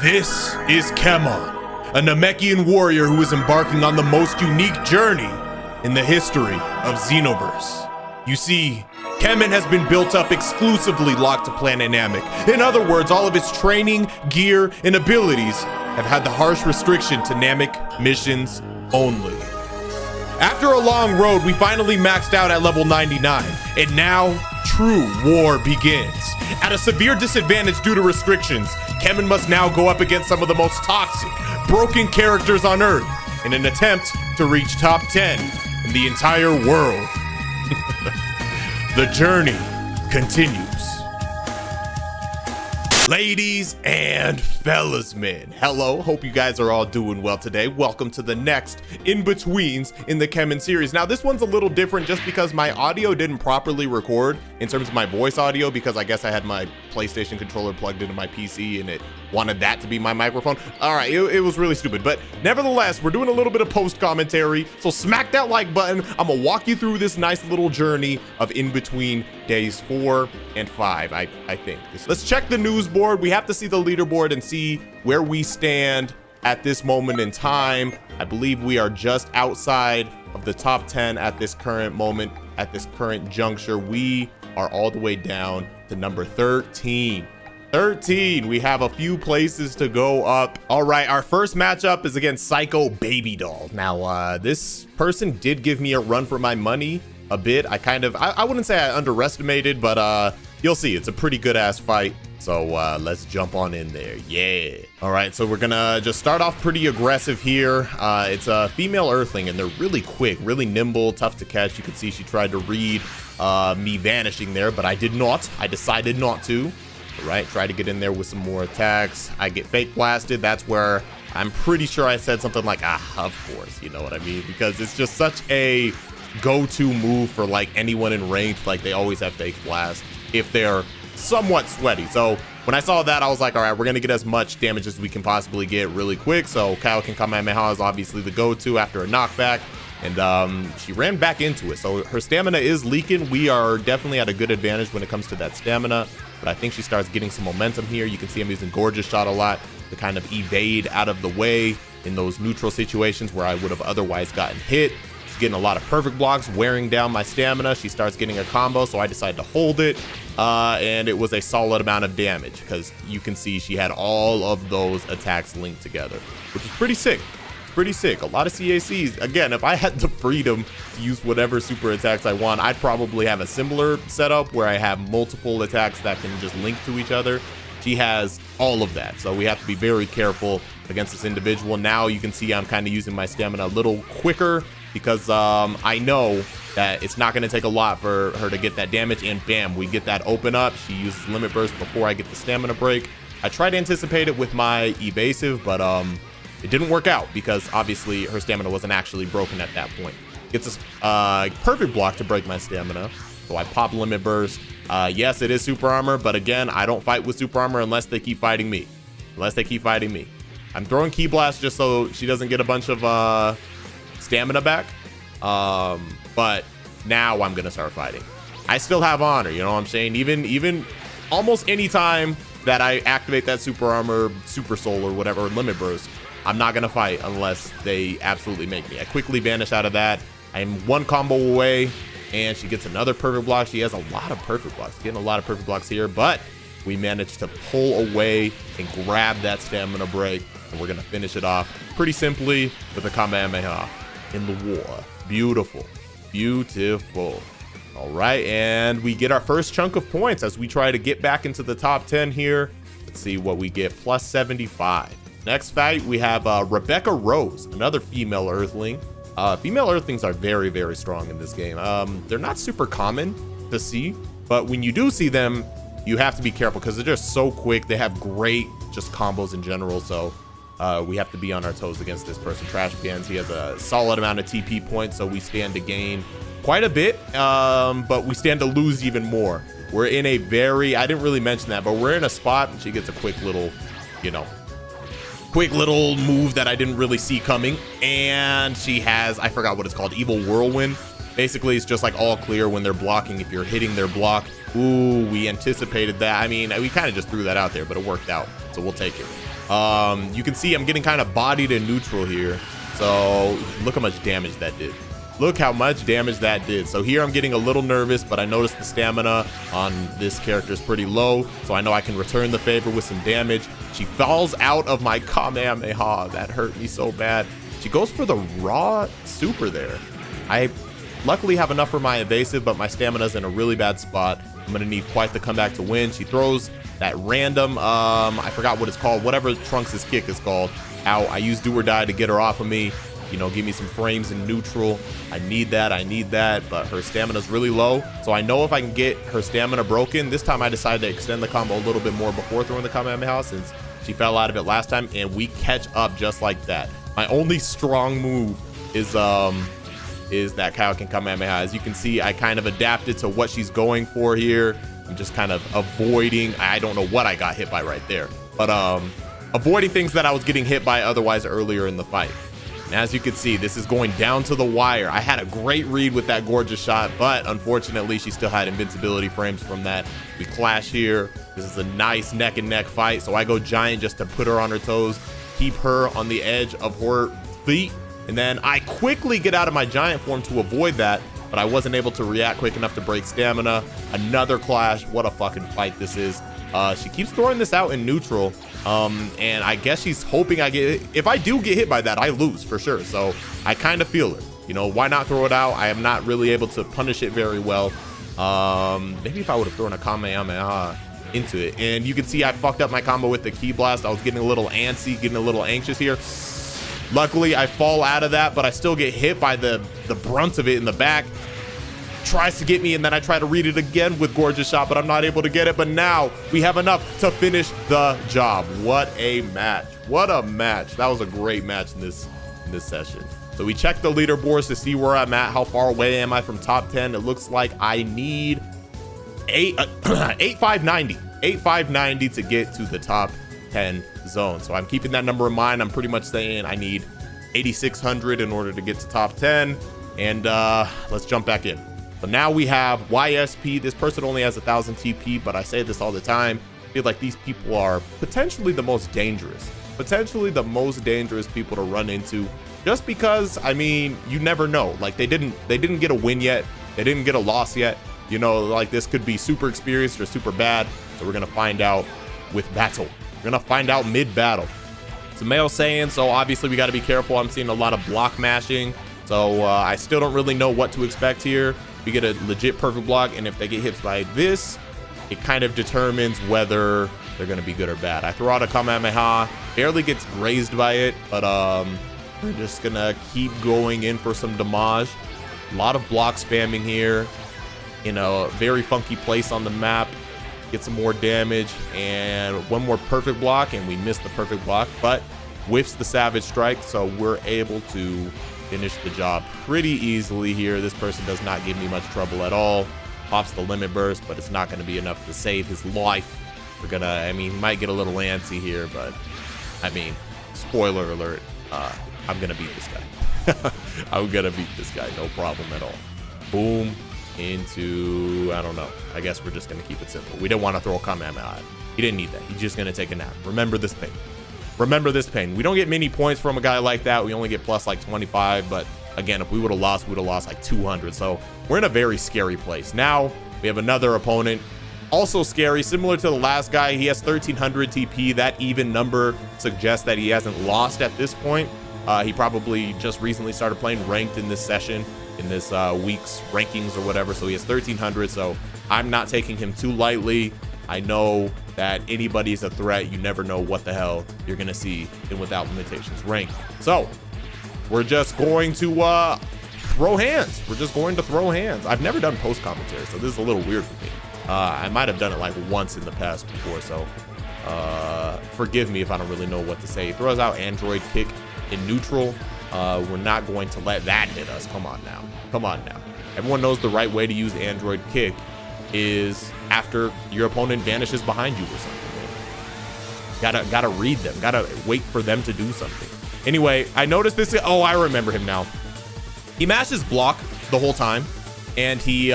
This is Keman, a Namekian warrior who is embarking on the most unique journey in the history of Xenoverse. You see, Keman has been built up exclusively locked to Planet Namek. In other words, all of his training, gear, and abilities have had the harsh restriction to Namek missions only. After a long road, we finally maxed out at level 99, and now true war begins. At a severe disadvantage due to restrictions, Keman must now go up against some of the most toxic, broken characters on Earth in an attempt to reach top 10 in the entire world. The journey continues. Ladies and fellas, man, hello, hope you guys are all doing well today. Welcome to the next in-betweens in the Keman series. Now, this one's a little different just because my audio didn't properly record in terms of my voice audio, because I guess I had my PlayStation controller plugged into my PC and it wanted that to be my microphone. All right, it was really stupid, but nevertheless, we're doing a little bit of post commentary, so smack that like button. I'm gonna walk you through this nice little journey of in between days 4 and 5, I think. Let's check the news board. We have to see the leaderboard and see where we stand at this moment in time. I believe we are just outside of the top 10 at this current moment, at this current juncture. We are all the way down to number 13. 13. We have a few places to go up. All right, our first matchup is against Psycho Baby Doll. Now, this person did give me a run for my money a bit. I wouldn't say I underestimated, but you'll see. It's a pretty good ass fight. So let's jump on in there. Yeah. All right, so we're gonna just start off pretty aggressive here. It's a female Earthling, and they're really quick, really nimble, tough to catch. You can see she tried to read me vanishing there, but I did not. I decided not to. All right, try to get in there with some more attacks. I get fake blasted. That's where I'm pretty sure I said something like, of course, you know what I mean? Because it's just such a go-to move for like anyone in range. Like, they always have fake blast if they're somewhat sweaty. So when I saw that, I was like, all right, we're gonna get as much damage as we can possibly get really quick. So Kaioken Kamehameha is obviously the go-to after a knockback, and she ran back into it. So her stamina is leaking. We are definitely at a good advantage when it comes to that stamina, but I think she starts getting some momentum here. You can see I'm using Gorgeous Shot a lot to kind of evade out of the way in those neutral situations where I would have otherwise gotten hit. She's getting a lot of perfect blocks, wearing down my stamina. She starts getting a combo, so I decided to hold it, and it was a solid amount of damage because you can see she had all of those attacks linked together, which is pretty sick. Pretty sick. A lot of CACs. Again, if I had the freedom to use whatever super attacks I want, I'd probably have a similar setup where I have multiple attacks that can just link to each other. She has all of that, so we have to be very careful against this individual. Now you can see I'm kind of using my stamina a little quicker because I know that it's not going to take a lot for her to get that damage, and bam, we get that open up. She uses Limit Burst before I get the stamina break. I tried to anticipate it with my evasive, but it didn't work out because obviously her stamina wasn't actually broken at that point. Gets a perfect block to break my stamina, so I pop Limit Burst. Yes, it is super armor, but again, I don't fight with super armor unless they keep fighting me. I'm throwing Ki Blast just so she doesn't get a bunch of stamina back, but now I'm gonna start fighting. I still have honor, you know what I'm saying? Even almost any time that I activate that super armor, super soul, or whatever, or Limit Burst, I'm not gonna fight unless they absolutely make me. I quickly vanish out of that. I am one combo away, and she gets another perfect block. She has a lot of perfect blocks, getting a lot of perfect blocks here, but we managed to pull away and grab that stamina break, and we're gonna finish it off pretty simply with a Kamehameha in the war. Beautiful, beautiful. All right, and we get our first chunk of points as we try to get back into the top 10 here. Let's see what we get, plus 75. Next fight, we have Rebecca Rose, another female Earthling. Female Earthlings are very, very strong in this game. They're not super common to see, but when you do see them, you have to be careful because they're just so quick. They have great just combos in general, so we have to be on our toes against this person. Trash Cans, he has a solid amount of TP points, so we stand to gain quite a bit, but we stand to lose even more. We're in a very, I didn't really mention that, but we're in a spot, and she gets a quick little, you know, quick little move that I didn't really see coming, and she has, I forgot what it's called, Evil Whirlwind. Basically, it's just like all clear when they're blocking. If you're hitting their block, ooh, we anticipated that. I mean, we kind of just threw that out there, but it worked out, so we'll take it. You can see I'm getting kind of bodied in neutral here. So look how much damage that did. Look how much damage that did. So here I'm getting a little nervous, but I noticed the stamina on this character is pretty low. So I know I can return the favor with some damage. She falls out of my Kamehameha. That hurt me so bad. She goes for the raw super there. I luckily have enough for my evasive, but my stamina's in a really bad spot. I'm gonna need quite the comeback to win. She throws that random, I forgot what it's called, whatever Trunks' kick is called, out. I use do or die to get her off of me. You know, give me some frames in neutral. I need that, but her stamina's really low. So I know if I can get her stamina broken, this time I decided to extend the combo a little bit more before throwing the Kamehameha since she fell out of it last time, and we catch up just like that. My only strong move is that Kaioken Kamehameha. As you can see, I kind of adapted to what she's going for here. I'm just kind of avoiding, I don't know what I got hit by right there, but avoiding things that I was getting hit by otherwise earlier in the fight. And as you can see, this is going down to the wire. I had a great read with that gorgeous shot, but unfortunately, she still had invincibility frames from that. We clash here. This is a nice neck and neck fight. So I go giant just to put her on her toes, keep her on the edge of her feet. And then I quickly get out of my giant form to avoid that, but I wasn't able to react quick enough to break stamina. Another clash. What a fucking fight this is. She keeps throwing this out in neutral. And I guess she's hoping I get, if I do get hit by that, I lose for sure. So I kind of feel her, you know, why not throw it out? I am not really able to punish it very well. Maybe if I would have thrown a Kamehameha into it. And you can see I fucked up my combo with the Ki Blast. I was getting a little antsy, getting a little anxious here. Luckily I fall out of that, but I still get hit by the brunt of it in the back. Tries to get me, and then I try to read it again with gorgeous shot, but I'm not able to get it. But now we have enough to finish the job. What a match. What a match. That was a great match in this session. So we check the leaderboards to see where I'm at. How far away am I from top 10? It looks like I need 8590. 8590 to get to the top 10 zone. So I'm keeping that number in mind. I'm pretty much saying I need 8600 in order to get to top 10. And let's jump back in. So now we have YSP. This person only has 1000 TP, but I say this all the time. I feel like these people are potentially the most dangerous people to run into, just because, I mean, you never know. Like they didn't get a win yet. They didn't get a loss yet. You know, like this could be super experienced or super bad. So we're going to find out with battle. We're going to find out mid battle. It's a male Saiyan, so obviously we got to be careful. I'm seeing a lot of block mashing. So I still don't really know what to expect here. We get a legit perfect block, and if they get hit by this, it kind of determines whether they're going to be good or bad. I throw out a Kamehameha, barely gets grazed by it, but we're just going to keep going in for some damage. A lot of block spamming here in a very funky place on the map. Get some more damage, and one more perfect block, and we missed the perfect block, but whiffs the Savage Strike, so we're able to finish the job pretty easily here. This person does not give me much trouble at all. Pops the limit burst, but it's not going to be enough to save his life. We're gonna, I mean, he might get a little antsy here, but I mean, spoiler alert, I'm gonna beat this guy. I'm gonna beat this guy, no problem at all. Boom into, I don't know, I guess we're just gonna keep it simple. We didn't want to throw a Kamehameha. He didn't need that. He's just gonna take a nap. Remember this pain. Remember this pain. We don't get many points from a guy like that. We only get plus like 25, but again, if we would have lost, we would have lost like 200. So we're in a very scary place. Now we have another opponent, also scary, similar to the last guy. He has 1300 TP. That even number suggests that he hasn't lost at this point. He probably just recently started playing ranked in this session, in this week's rankings or whatever. So he has 1300. So I'm not taking him too lightly. I know that anybody's a threat. You never know what the hell you're gonna see in Without Limitations rank. So we're just going to throw hands. We're just going to throw hands. I've never done post commentary, so this is a little weird for me. I might have done it like once in the past before, so forgive me if I don't really know what to say. He throws out Android Kick in neutral. We're not going to let that hit us. Come on now. Come on now. Everyone knows the right way to use Android Kick is after your opponent vanishes behind you or something. Gotta read them. Gotta wait for them to do something. Anyway, I noticed this. Oh, I remember him now. He mashes block the whole time, and he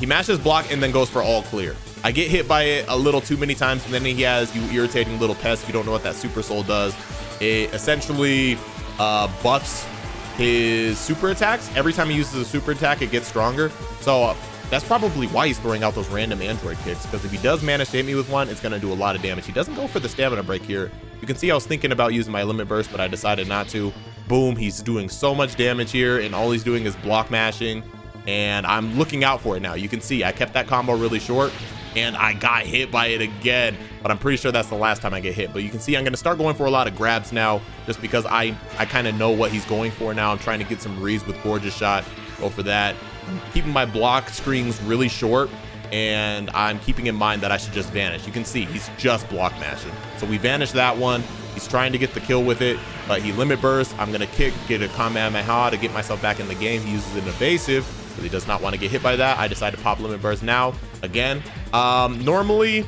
mashes block and then goes for all clear. I get hit by it a little too many times, and then he has you irritating little pest. If you don't know what that super soul does, it essentially buffs his super attacks. Every time he uses a super attack, it gets stronger. So that's probably why he's throwing out those random android kicks, because if he does manage to hit me with one, it's going to do a lot of damage. He doesn't go for the stamina break here. You can see I was thinking about using my limit burst, but I decided not to. Boom, he's doing so much damage here, and all he's doing is block mashing, and I'm looking out for it now. You can see I kept that combo really short, and I got hit by it again, but I'm pretty sure that's the last time I get hit. But you can see I'm going to start going for a lot of grabs now, just because I kind of know what he's going for now. I'm trying to get some reads with Gorgeous Shot. Go for that. I'm keeping my block screens really short, and I'm keeping in mind that I should just vanish. You can see he's just block mashing. So we vanish that one. He's trying to get the kill with it, but he limit bursts. I'm going to kick, get a Kamehameha to get myself back in the game. He uses an evasive, but he does not want to get hit by that. I decide to pop limit burst now. Again, normally,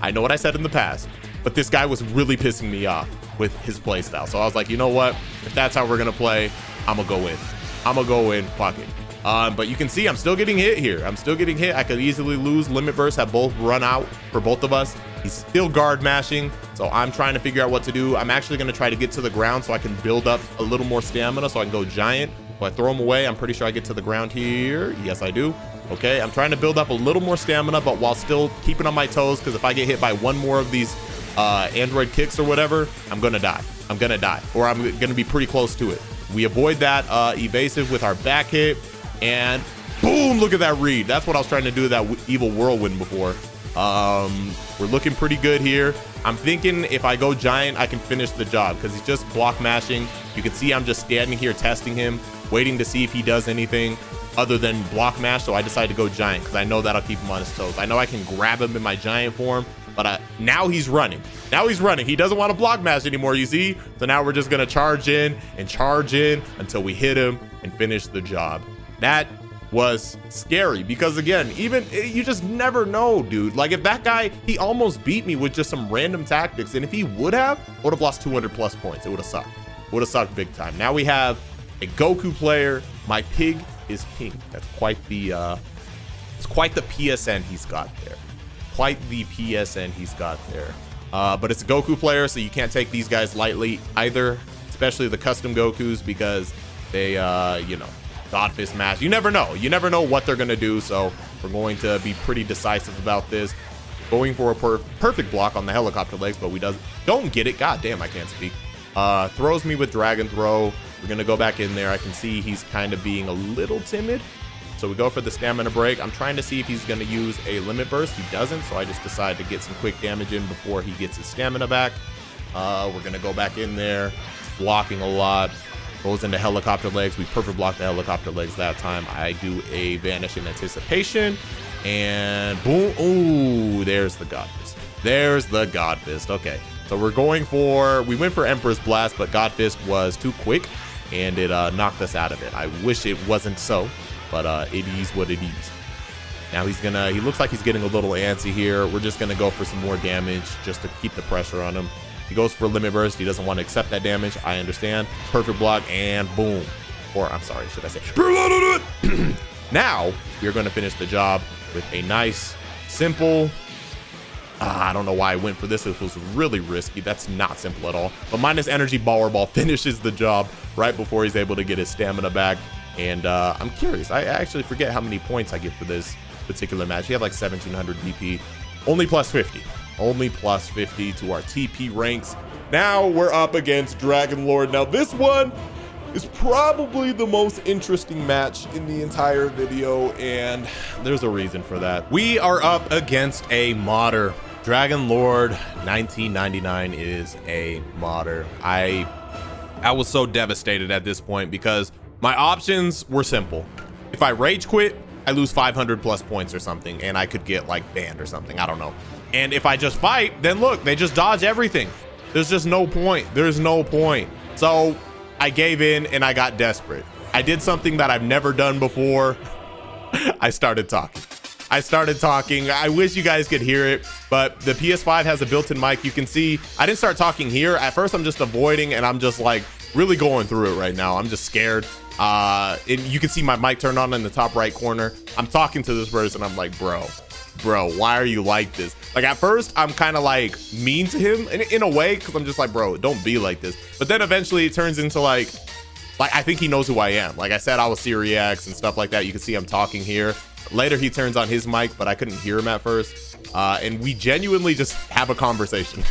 I know what I said in the past, but this guy was really pissing me off with his play style. So I was like, you know what? If that's how we're going to play, I'm going to go in. I'm going to go in. Fuck it. But you can see I'm still getting hit here. I'm still getting hit. I could easily lose. Limit bursts have both run out for both of us. He's still guard mashing, so I'm trying to figure out what to do. I'm actually going to try to get to the ground so I can build up a little more stamina so I can go giant. If I throw him away, I'm pretty sure I get to the ground here. Yes, I do. Okay, I'm trying to build up a little more stamina, but while still keeping on my toes, because if I get hit by one more of these android kicks or whatever, I'm going to die. I'm going to die, or I'm going to be pretty close to it. We avoid that evasive with our back hit, and boom, look at that read. That's what I was trying to do with that evil whirlwind before. We're looking pretty good here. I'm thinking if I go giant, I can finish the job, because he's just block mashing. You can see I'm just standing here testing him, waiting to see if he does anything other than block mash. So I decided to go giant because I know that'll keep him on his toes. I know I can grab him in my giant form, but now he's running. Now he's running. He doesn't want to block mash anymore, you see? So now we're just going to charge in until we hit him and finish the job. That was scary because, again, even you just never know, dude. Like, if that guy, he almost beat me with just some random tactics, and if he would have, I would have lost 200 plus points. It would have sucked. Would have sucked big time. Now we have a Goku player. My pig is pink. That's quite the it's quite the PSN he's got there. Quite the PSN he's got there. But it's a Goku player, so you can't take these guys lightly either, especially the custom Gokus, because they you know, God Fist Mash. You never know. You never know what they're going to do, so we're going to be pretty decisive about this. Going for a perfect block on the helicopter legs, but we don't get it. God damn, I can't speak. Throws me with Dragon Throw. We're going to go back in there. I can see he's kind of being a little timid. So we go for the stamina break. I'm trying to see if he's going to use a limit burst. He doesn't, so I just decide to get some quick damage in before he gets his stamina back. We're going to go back in there. He's blocking a lot. Goes into helicopter legs. We perfect block the helicopter legs that time. I do a vanish in anticipation, and boom. Ooh, there's the God Fist. There's the God Fist. Okay, so we went for Emperor's Blast, but God Fist was too quick, and it knocked us out of it. I wish it wasn't so, but it is what it is. Now he looks like he's getting a little antsy here. We're just gonna go for some more damage just to keep the pressure on him. He goes for limit burst. He doesn't want to accept that damage. I understand. Perfect block, and boom. Or I'm sorry, should I say? Now we're going to finish the job with a nice, simple. I don't know why I went for this. This was really risky. That's not simple at all. But minus energy power ball finishes the job right before he's able to get his stamina back. And I'm curious. I actually forget how many points I get for this particular match. He had like 1700 VP. Only plus 50. Only plus 50 to our TP ranks. Now we're up against Dragon Lord. Now this one is probably the most interesting match in the entire video, and there's a reason for that. We are up against a modder. Dragon Lord 1999 is a modder. I was so devastated at this point because my options were simple. If I rage quit, I lose 500 plus points or something, and I could get like banned or something. I don't know. And if I just fight, then look, they just dodge everything. There's just no point. There's no point. So I gave in and I got desperate. I did something that I've never done before. I started talking. I wish you guys could hear it, but the PS5 has a built-in mic. You can see I didn't start talking here. At first, I'm just avoiding, and I'm just like really going through it right now. I'm just scared. And you can see my mic turned on in the top right corner. I'm talking to this person. I'm like, bro, bro, why are you like this? Like at first I'm kind of like mean to him in a way, because I'm just like, bro, don't be like this. But then eventually it turns into like I think he knows who I am. Like I said, I was SeeReax and stuff like that. You can see I'm talking here. Later he turns on his mic, but I couldn't hear him at first. And we genuinely just have a conversation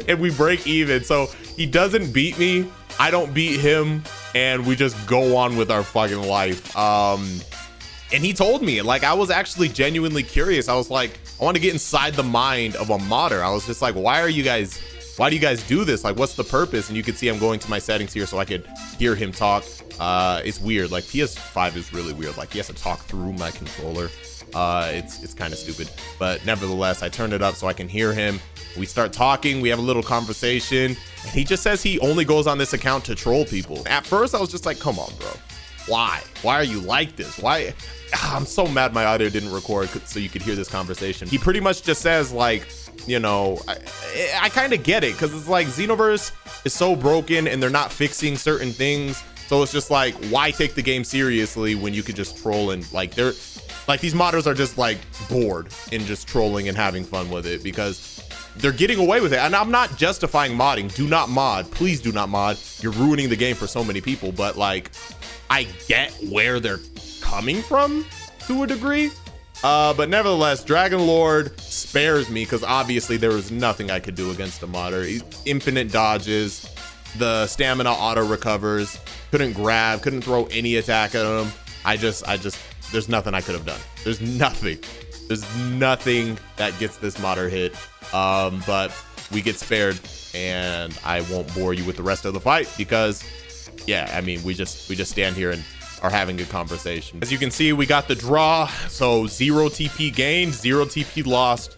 and we break even. So he doesn't beat me, I don't beat him, and we just go on with our fucking life. And he told me, like, I was actually genuinely curious. I was like, I want to get inside the mind of a modder. I was just like, why do you guys do this? Like, what's the purpose? And you can see I'm going to my settings here so I could hear him talk. It's weird. Like PS5 is really weird. Like he has to talk through my controller. It's kind of stupid, but nevertheless, I turned it up so I can hear him. We start talking, we have a little conversation, and he just says he only goes on this account to troll people. At first, I was just like, come on, bro. Why are you like this? Why? I'm so mad my audio didn't record so you could hear this conversation. He pretty much just says like, you know, I kind of get it, because it's like Xenoverse is so broken and they're not fixing certain things. So it's just like, why take the game seriously when you could just troll? And like these modders are just like bored and just trolling and having fun with it because they're getting away with it. And I'm not justifying modding. Do not mod. Please do not mod. You're ruining the game for so many people. But like, I get where they're coming from to a degree. But nevertheless, Dragon Lord spares me because obviously there was nothing I could do against a modder. Infinite dodges, the stamina auto recovers, couldn't grab, couldn't throw any attack at him. There's nothing I could have done. There's nothing that gets this modder hit. But we get spared, and I won't bore you with the rest of the fight because, yeah, I mean, we just stand here and are having a conversation. As you can see, we got the draw. So 0 TP gained, 0 TP lost.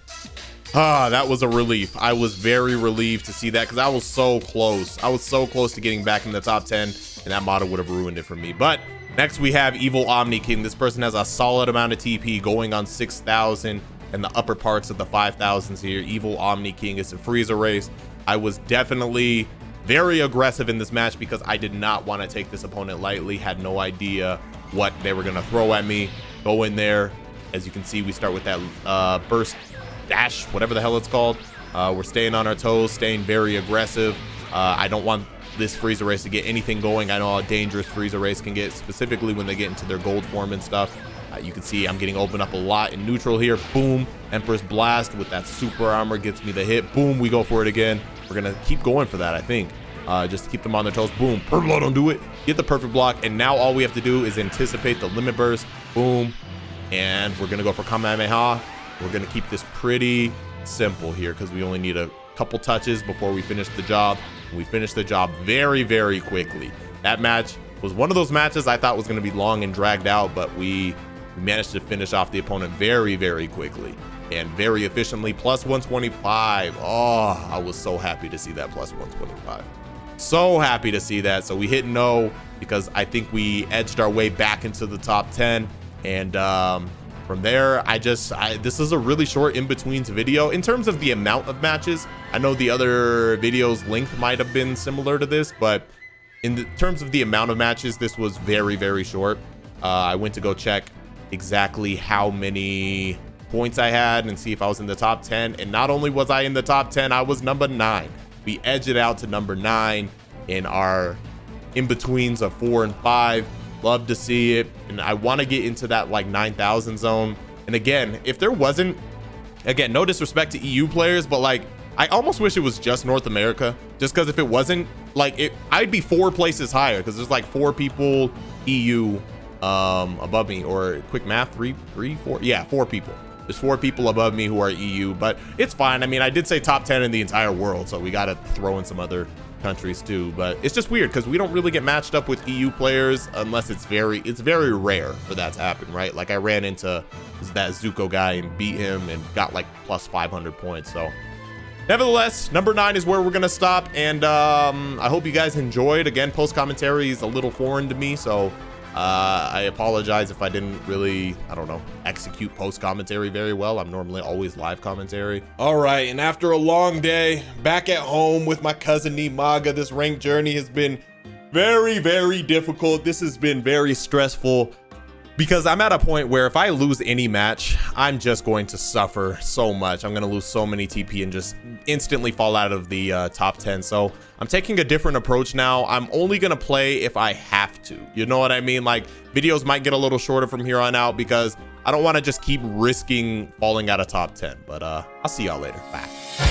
That was a relief. I was very relieved to see that because I was so close. I was so close to getting back in the top 10, and that modder would have ruined it for me. But next we have Evil Omni King. This person has a solid amount of TP going on 6,000 and the upper parts of the 5,000s here. Evil Omni King is a freezer race. I was definitely very aggressive in this match because I did not want to take this opponent lightly. Had no idea what they were going to throw at me. Go in there. As you can see, we start with that burst dash, whatever the hell it's called. We're staying on our toes, staying very aggressive. I don't want this freezer race to get anything going. I know how dangerous freezer race can get, specifically when they get into their gold form and stuff. You can see I'm getting opened up a lot in neutral here. Boom, Empress Blast with that super armor gets me the hit. Boom, we go for it again. We're gonna keep going for that, I think, just to keep them on their toes. Boom, perfect block, don't do it. Get the perfect block, and now all we have to do is anticipate the limit burst. Boom, and we're gonna go for Kamehameha. We're gonna keep this pretty simple here because we only need a couple touches before we finish the job. We finished the job very, very quickly. That match was one of those matches I thought was gonna be long and dragged out, but we managed to finish off the opponent very, very quickly and very efficiently. Plus 125. Oh, I was so happy to see that plus 125. So happy to see that. So we hit no because I think we edged our way back into the top 10. And from there, this is a really short in-betweens video in terms of the amount of matches. I know the other videos length might have been similar to this, but in terms of the amount of matches, this was very, very short. I went to go check exactly how many points I had and see if I was in the top 10. And not only was I in the top 10, I was number 9. We edged it out to number 9 in our in-betweens of 4 and 5. Love to see it. And I want to get into that like 9,000 zone. And again, if there wasn't, again, no disrespect to EU players, but like, I almost wish it was just North America, just because if it wasn't, like, I'd be 4 places higher because there's like 4 people EU above me, or quick math, 4 people. There's 4 people above me who are EU, but it's fine. I mean, I did say top 10 in the entire world, so we got to throw in some other countries too. But it's just weird because we don't really get matched up with EU players unless it's very rare for that to happen, right? Like I ran into that Zuko guy and beat him and got like plus 500 points. So nevertheless, number 9 is where we're gonna stop. And I hope you guys enjoyed. Again, post commentary is a little foreign to me, so I apologize if I didn't really, I don't know, execute post commentary very well. I'm normally always live commentary. All right, and after a long day back at home with my cousin Nimaga, this ranked journey has been very, very difficult. This has been very stressful, because I'm at a point where if I lose any match, I'm just going to suffer so much. I'm going to lose so many TP and just instantly fall out of the top 10. So I'm taking a different approach now. I'm only going to play if I have to. You know what I mean? Like, videos might get a little shorter from here on out because I don't want to just keep risking falling out of top 10. But I'll see y'all later. Bye.